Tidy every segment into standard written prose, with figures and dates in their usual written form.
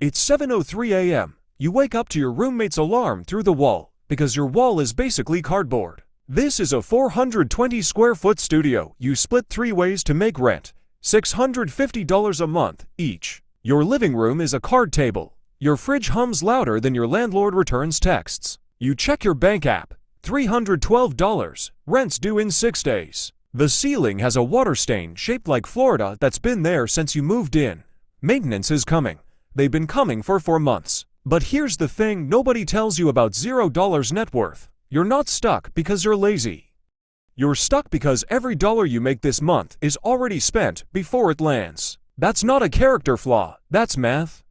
It's 7:03 a.m. You wake up to your roommate's alarm through the wall, because your wall is basically cardboard. This is a 420 square foot studio you split 3 ways to make rent, $650 a month each. Your living room is a card table. Your fridge hums louder than your landlord returns texts. You check your bank app, $312, rent's due in 6 days. The ceiling has a water stain shaped like Florida that's been there since you moved in. Maintenance is coming. They've been coming for 4 months. But here's the thing nobody tells you about $0 net worth. You're not stuck because you're lazy. You're stuck because every dollar you make this month is already spent before it lands. That's not a character flaw, that's math.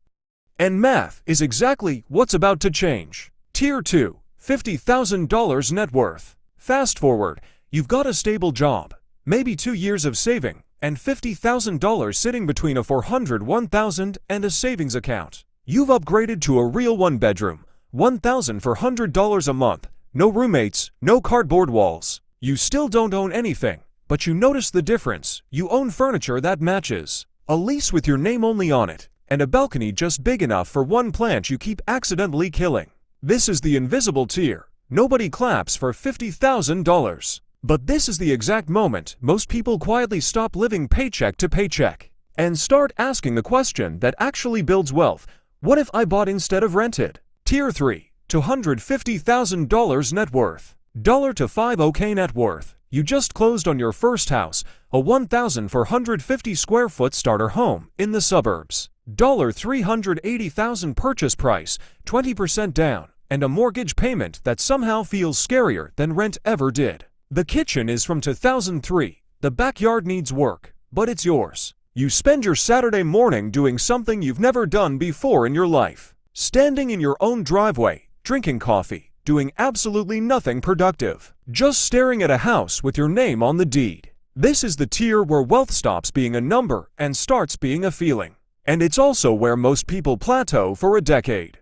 And math is exactly what's about to change. Tier 2, $50,000 net worth. Fast forward, you've got a stable job, maybe 2 years of saving, and $50,000 sitting between a $401,000 and a savings account. You've upgraded to a real one-bedroom, $1,400 a month, no roommates, no cardboard walls. You still don't own anything, but you notice the difference. You own furniture that matches, a lease with your name only on it, and a balcony just big enough for one plant you keep accidentally killing. This is the invisible tier. Nobody claps for $50,000. But this is the exact moment most people quietly stop living paycheck to paycheck and start asking the question that actually builds wealth. What if I bought instead of rented? Tier 3, $250,000 net worth. $1 to $5K net worth. You just closed on your first house, a 1,450 square foot starter home in the suburbs. $380,000 purchase price, 20% down, and a mortgage payment that somehow feels scarier than rent ever did. The kitchen is from 2003. The backyard needs work, but it's yours. You spend your Saturday morning doing something you've never done before in your life. Standing in your own driveway, drinking coffee, doing absolutely nothing productive. Just staring at a house with your name on the deed. This is the tier where wealth stops being a number and starts being a feeling. And it's also where most people plateau for a decade.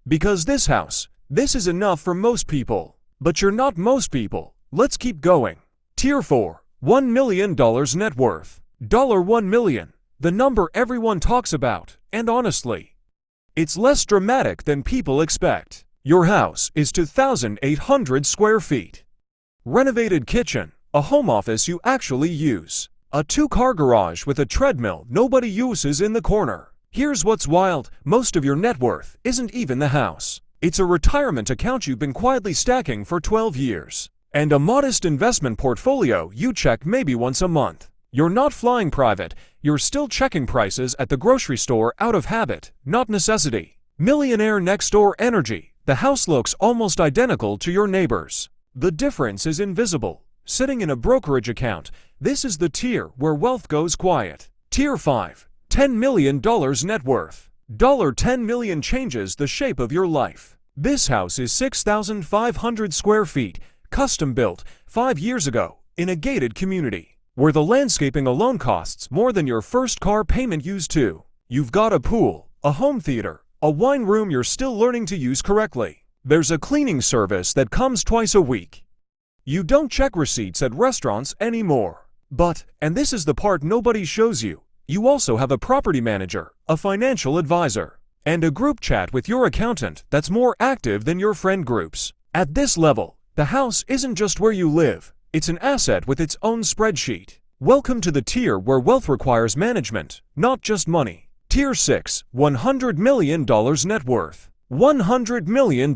Because this is enough for most people. But you're not most people. Let's keep going. Tier 4, $1 million net worth. $1 million, the number everyone talks about, and honestly, it's less dramatic than people expect. Your house is 2,800 square feet. Renovated kitchen, a home office you actually use, a 2-car garage with a treadmill nobody uses in the corner. Here's what's wild, most of your net worth isn't even the house. It's a retirement account you've been quietly stacking for 12 years. And a modest investment portfolio you check maybe once a month. You're not flying private, you're still checking prices at the grocery store out of habit, not necessity. Millionaire next door energy. The house looks almost identical to your neighbor's. The difference is invisible. Sitting in a brokerage account, this is the tier where wealth goes quiet. Tier 5, $10 million net worth. $10 million changes the shape of your life. This house is 6,500 square feet. Custom built 5 years ago in a gated community where the landscaping alone costs more than your first car payment used to. You've got a pool, a home theater, a wine room you're still learning to use correctly. There's a cleaning service that comes twice a week. You don't check receipts at restaurants anymore. But, and this is the part nobody shows you, you also have a property manager, a financial advisor, and a group chat with your accountant that's more active than your friend groups. At this level, the house isn't just where you live, it's an asset with its own spreadsheet. Welcome to the tier where wealth requires management, not just money. Tier 6, $100 million net worth. $100 million.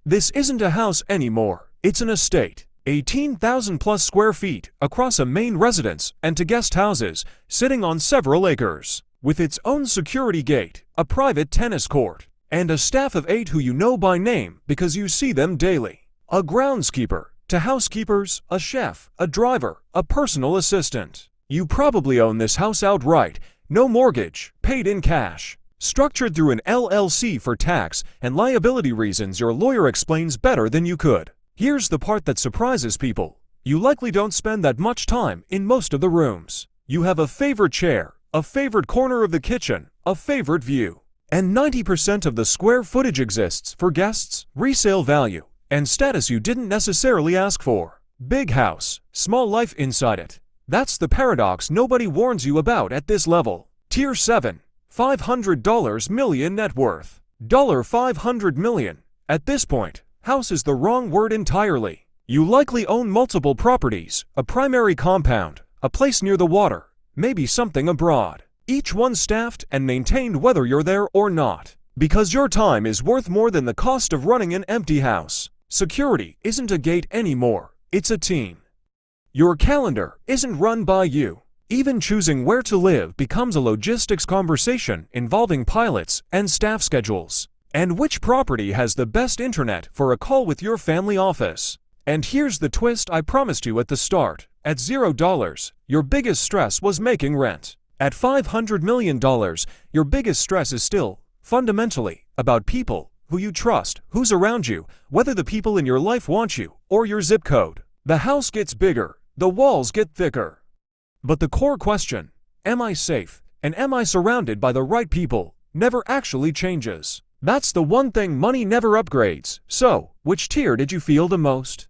This isn't a house anymore, it's an estate. 18,000 plus square feet across a main residence and to guest houses, sitting on several acres. With its own security gate, a private tennis court, and a staff of 8 who you know by name because you see them daily. A groundskeeper, to housekeepers, a chef, a driver, a personal assistant. You probably own this house outright, no mortgage, paid in cash. Structured through an LLC for tax and liability reasons your lawyer explains better than you could. Here's the part that surprises people. You likely don't spend that much time in most of the rooms. You have a favorite chair, a favorite corner of the kitchen, a favorite view. And 90% of the square footage exists for guests, resale value, and status you didn't necessarily ask for. Big house, small life inside it. That's the paradox nobody warns you about at this level. Tier 7, $500 million net worth. $500 million. At this point, house is the wrong word entirely. You likely own multiple properties, a primary compound, a place near the water, maybe something abroad. Each one staffed and maintained whether you're there or not. Because your time is worth more than the cost of running an empty house. Security isn't a gate anymore, it's a team. Your calendar isn't run by you. Even choosing where to live becomes a logistics conversation involving pilots and staff schedules. And which property has the best internet for a call with your family office? And here's the twist I promised you at the start. At $0, your biggest stress was making rent. At $500 million, your biggest stress is still, fundamentally, about people who you trust, who's around you, whether the people in your life want you, or your zip code. The house gets bigger, the walls get thicker. But the core question, am I safe, and am I surrounded by the right people, never actually changes. That's the one thing money never upgrades. So, which tier did you feel the most?